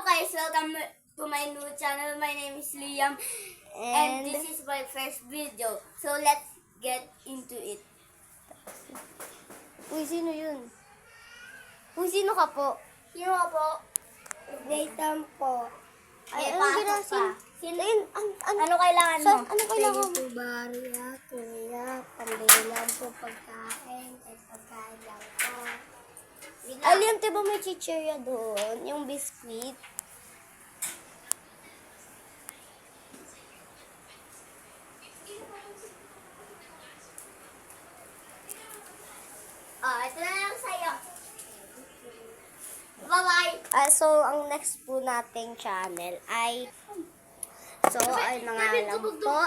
guys, welcome to my new channel. My name is Liam and this is my first video. So let's get into it. Uy, sino yun? Uy, sino ka po? Sino ka po? Nathan po. Ay, ano pasok ginasin? pa. Sino? Ano kailangan mo? Ano kailangan mo? Ito bariya, kuya, pambili lang po pagkain, at pagkain lang po. Aliam, diba may chichirya doon? Yung biscuit? Ito na lang sa'yo. Bye-bye. So, ang next po nating channel ay... ayun na nga lang po.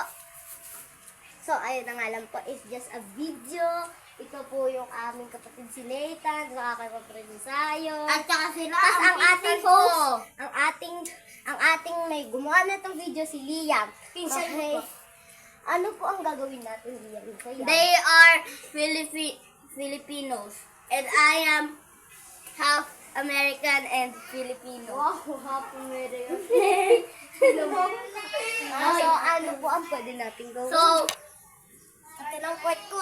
Ayun na nga lang po is just a video. Ito po yung aming kapatid si Nathan, nakakapapred sayo. At saka sila Tapos ang ating pinsan ko. host, ang ating may gumawa na itong video si Liam. Pinsan ko Okay. po. Ano po ang gagawin natin, Liam? Kaya, They are Filipinos. And I am half American and Filipino. wow, happy American. Ano po ang pwede natin gawin? So, ito lang po ito.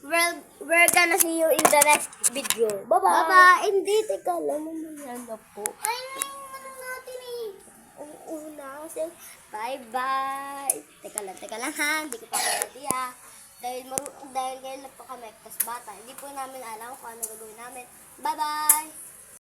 we're gonna see you in the next video. Bye-bye. Baba, hindi, teka lang, mamaya na po. Ay, ano natin eh. Una, bye-bye. Teka lang ha, hindi ko pa ready ha. Dahil ngayon lang po kami, tas bata, hindi po namin alam kung ano gagawin namin. Bye-bye!